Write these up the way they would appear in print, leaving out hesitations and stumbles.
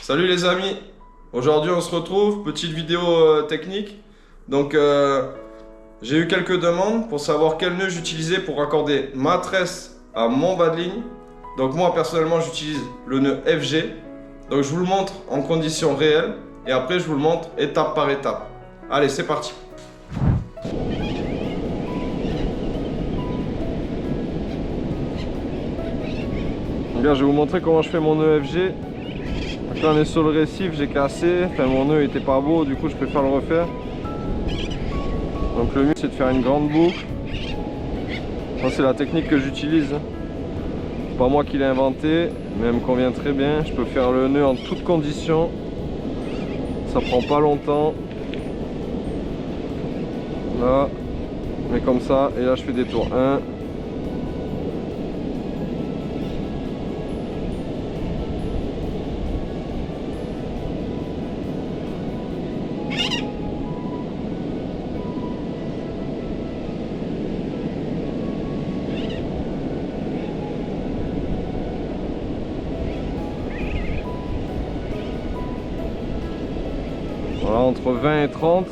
Salut les amis, aujourd'hui on se retrouve, petite vidéo technique. Donc j'ai eu quelques demandes pour savoir quel nœud j'utilisais pour raccorder ma tresse à mon bas de ligne. Donc moi personnellement j'utilise le nœud FG. Donc je vous le montre en conditions réelles et après je vous le montre étape par étape. Allez, c'est parti. Bien, je vais vous montrer comment je fais mon nœud FG. Donc là on est sur le récif, j'ai cassé, enfin mon nœud était pas beau, du coup je préfère le refaire. Donc le mieux c'est de faire une grande boucle. Ça c'est la technique que j'utilise. C'est pas moi qui l'ai inventé, mais elle me convient très bien. Je peux faire le nœud en toutes conditions. Ça prend pas longtemps. Là, mais comme ça, et là je fais des tours. 1. Voilà, entre 20 et 30.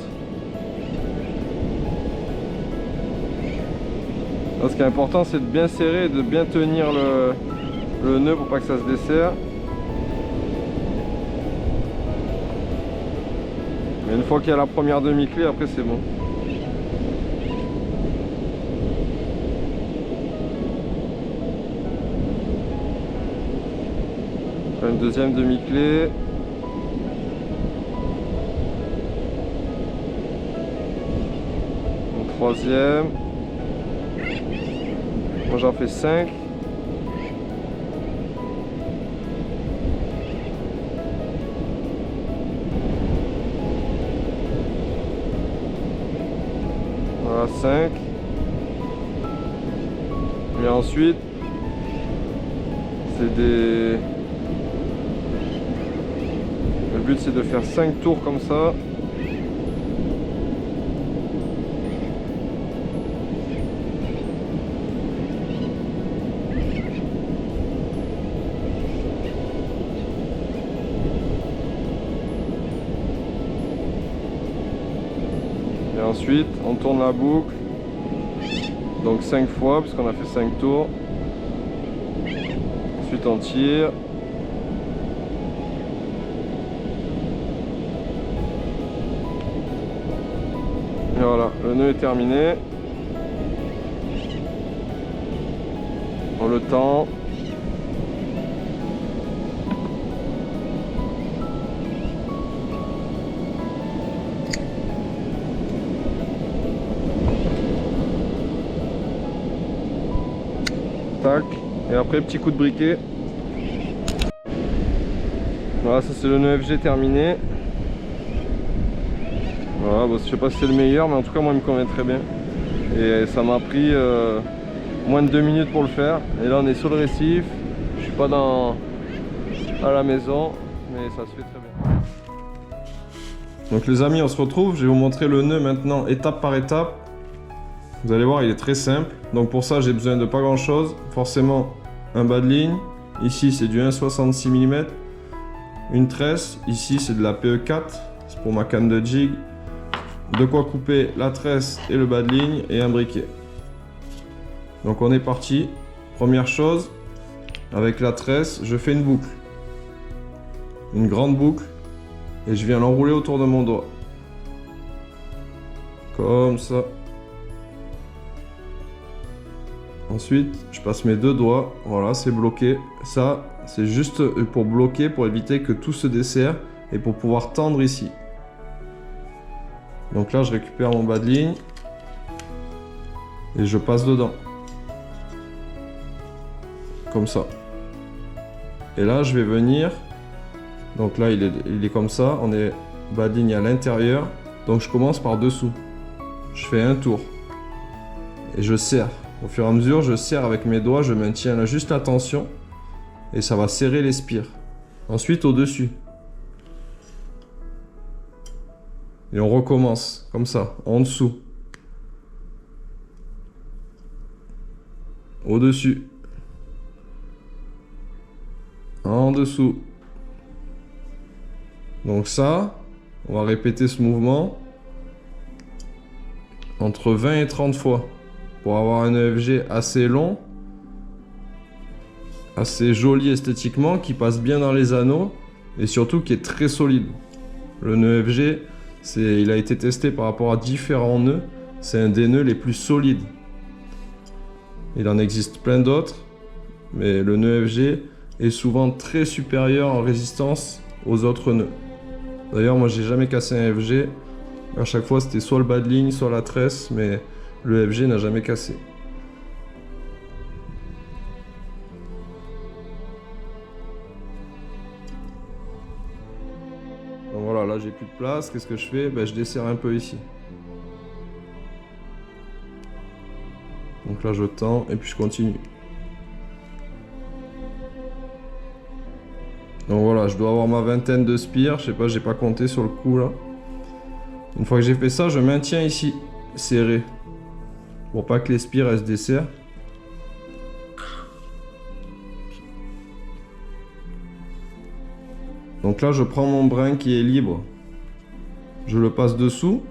Là, ce qui est important, c'est de bien serrer et de bien tenir le nœud pour pas que ça se desserre. Mais une fois qu'il y a la première demi-clé, après c'est bon. Une deuxième demi-clé. Une troisième. Moi j'en fais 5. Voilà, 5. Et ensuite, c'est des... Le but c'est de faire 5 tours comme ça. Et ensuite, on tourne la boucle. Donc 5 fois, puisqu'on a fait 5 tours. Ensuite, on tire. Et voilà, le nœud est terminé. On le tend. Tac. Et après, petit coup de briquet. Voilà, ça c'est le nœud FG terminé. Voilà, bon, je sais pas si c'est le meilleur, mais en tout cas moi il me convient très bien. Et ça m'a pris moins de 2 minutes pour le faire. Et là on est sur le récif. Je suis pas à la maison, mais ça se fait très bien. Donc les amis, on se retrouve. Je vais vous montrer le nœud maintenant étape par étape. Vous allez voir, il est très simple. Donc pour ça j'ai besoin de pas grand chose. Forcément un bas de ligne. Ici c'est du 1,66 mm. Une tresse. Ici c'est de la PE4. C'est pour ma canne de jig. De quoi couper la tresse et le bas de ligne et un briquet. Donc on est parti. Première chose, avec la tresse, je fais une boucle. Une grande boucle. Et je viens l'enrouler autour de mon doigt. Comme ça. Ensuite, je passe mes 2 doigts. Voilà, c'est bloqué. Ça, c'est juste pour bloquer, pour éviter que tout se desserre et pour pouvoir tendre ici. Donc là, je récupère mon bas de ligne et je passe dedans. Comme ça. Et là, je vais venir. Donc là, il est comme ça. On est bas de ligne à l'intérieur. Donc je commence par dessous. Je fais un tour. Et je serre. Au fur et à mesure, je serre avec mes doigts. Je maintiens là juste la tension. Et ça va serrer les spires. Ensuite, au-dessus. Et on recommence, comme ça, en dessous. Au-dessus. En dessous. Donc ça, on va répéter ce mouvement entre 20 et 30 fois pour avoir un EFG assez long, assez joli esthétiquement, qui passe bien dans les anneaux et surtout qui est très solide. Le nœud EFG, il a été testé par rapport à différents nœuds, c'est un des nœuds les plus solides. Il en existe plein d'autres, mais le nœud EFG est souvent très supérieur en résistance aux autres nœuds. D'ailleurs, moi j'ai jamais cassé un EFG. À chaque fois, c'était soit le bas de ligne, soit la tresse, mais le FG n'a jamais cassé. Donc voilà, là j'ai plus de place. Qu'est-ce que je fais? Ben, je desserre un peu ici. Donc là, je tends et puis je continue. Donc voilà, je dois avoir ma vingtaine de spires. Je sais pas, j'ai pas compté sur le coup là. Une fois que j'ai fait ça, je maintiens ici, serré. Pour pas que les spires elles se desserrent. Donc là, je prends mon brin qui est libre. Je le passe dessous.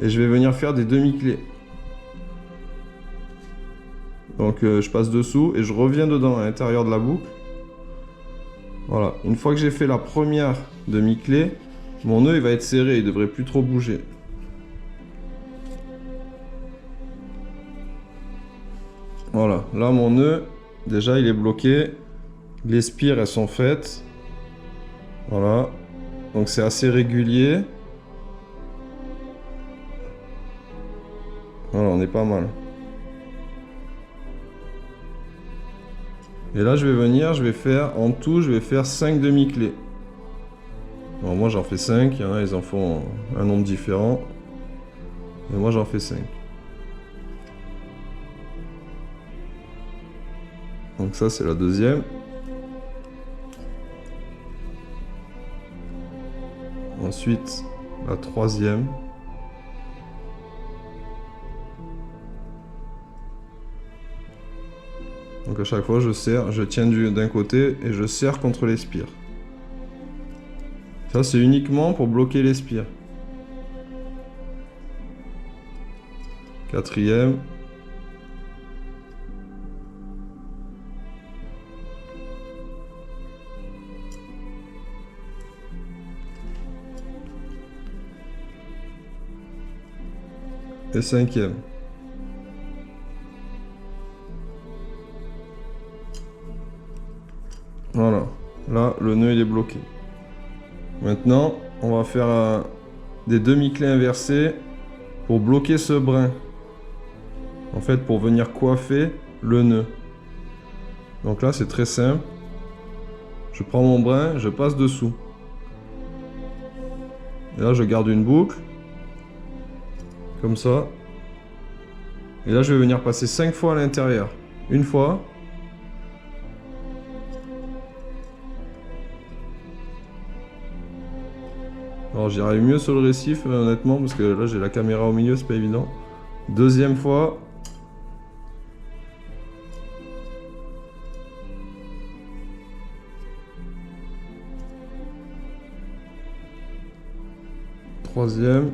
Et je vais venir faire des demi-clés. Donc je passe dessous et je reviens dedans à l'intérieur de la boucle. Voilà, une fois que j'ai fait la première demi-clé, mon nœud il va être serré, il devrait plus trop bouger. Voilà, là mon nœud, déjà il est bloqué. Les spires elles sont faites. Voilà, donc c'est assez régulier. Voilà, on est pas mal. Et là je vais venir, je vais faire en tout, je vais faire 5 demi-clés. Bon, moi j'en fais 5, il y en a ils en font un nombre différent. Et moi j'en fais 5. Donc ça c'est la deuxième. Ensuite la troisième. Donc à chaque fois je serre, je tiens d'un côté et je serre contre les spires. Ça c'est uniquement pour bloquer les spires. Quatrième. Et cinquième. Voilà, là le nœud il est bloqué. Maintenant on va faire des demi-clés inversées pour bloquer ce brin. En fait pour venir coiffer le nœud. Donc là c'est très simple. Je prends mon brin, je passe dessous. Et là je garde une boucle. Comme ça. Et là je vais venir passer 5 fois à l'intérieur. Une fois. Alors j'irai mieux sur le récif honnêtement parce que là j'ai la caméra au milieu, c'est pas évident. Deuxième fois. Troisième.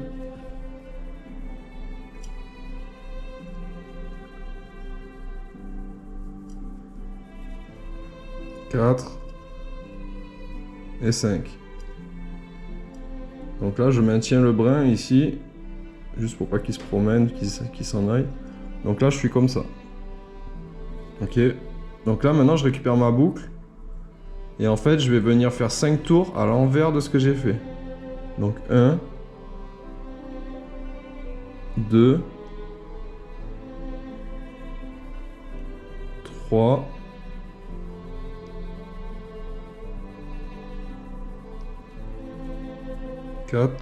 Quatre. Et 5. Donc là, je maintiens le brin ici, juste pour pas qu'il se promène, qu'il s'en aille. Donc là, je suis comme ça. Ok. Donc là, maintenant, je récupère ma boucle. Et en fait, je vais venir faire 5 tours à l'envers de ce que j'ai fait. Donc 1, 2, 3, 4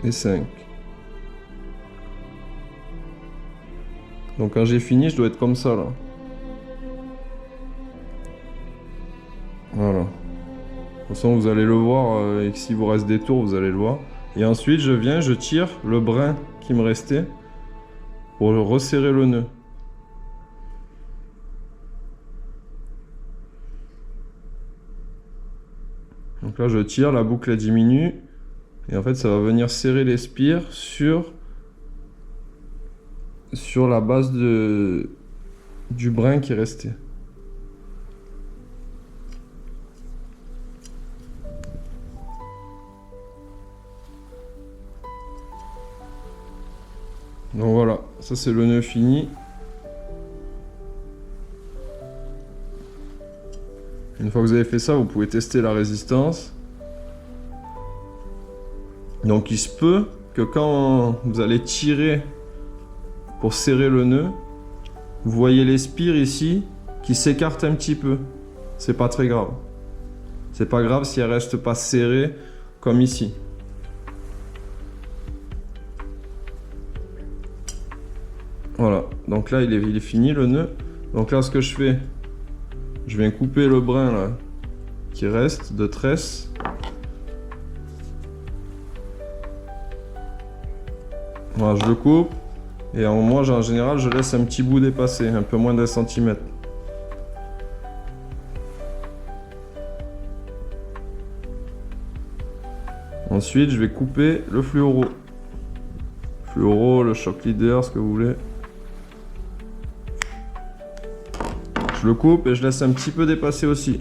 et 5. Donc quand j'ai fini, je dois être comme ça là. Voilà. De toute façon, vous allez le voir, et s'il vous reste des tours, vous allez le voir. Et ensuite, je viens, je tire le brin qui me restait pour resserrer le nœud. Donc là je tire, la boucle elle diminue. Et en fait ça va venir serrer les spires sur la base du brin qui est resté. Donc voilà, ça c'est le nœud fini. Une fois que vous avez fait ça, vous pouvez tester la résistance. Donc il se peut que quand vous allez tirer pour serrer le nœud, vous voyez les spires ici qui s'écartent un petit peu. C'est pas très grave. C'est pas grave si elles restent pas serrées comme ici. Voilà, donc là il est fini le nœud. Donc là ce que je fais, je viens couper le brin là qui reste de tresse. Voilà, je le coupe et moi en général je laisse un petit bout dépasser, un peu moins d'un centimètre. Ensuite je vais couper le fluoro. Fluoro, le shock leader, ce que vous voulez. Je le coupe et je laisse un petit peu dépasser aussi.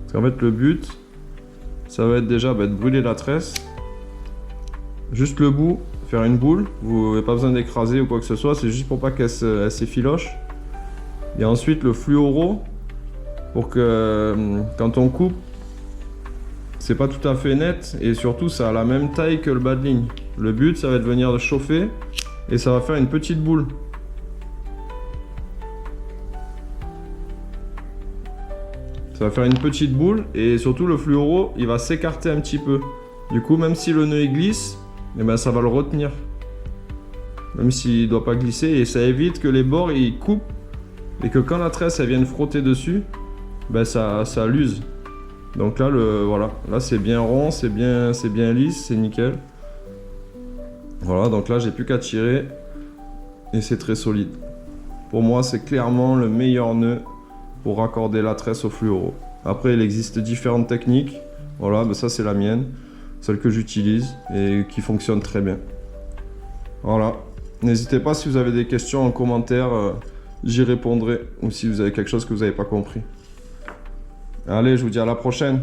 Parce qu'en fait le but, ça va être déjà de brûler la tresse. Juste le bout, faire une boule. Vous n'avez pas besoin d'écraser ou quoi que ce soit, c'est juste pour pas qu'elle s'effiloche. Et ensuite le fluoro, pour que quand on coupe, c'est pas tout à fait net et surtout ça a la même taille que le bas de ligne. Le but, ça va être de venir chauffer et ça va faire une petite boule. Ça va faire une petite boule et surtout le fluoro il va s'écarter un petit peu. Du coup même si le nœud il glisse, eh ben, ça va le retenir. Même s'il ne doit pas glisser et ça évite que les bords ils coupent et que quand la tresse elle vienne frotter dessus, ben, ça l'use. Donc là voilà, là c'est bien rond, c'est bien lisse, c'est nickel. Voilà, donc là j'ai plus qu'à tirer et c'est très solide. Pour moi c'est clairement le meilleur nœud pour raccorder la tresse au fluoro. Après il existe différentes techniques, voilà, ben ça c'est la mienne, celle que j'utilise et qui fonctionne très bien. Voilà, n'hésitez pas si vous avez des questions en commentaire, j'y répondrai, ou si vous avez quelque chose que vous n'avez pas compris. Allez, je vous dis à la prochaine.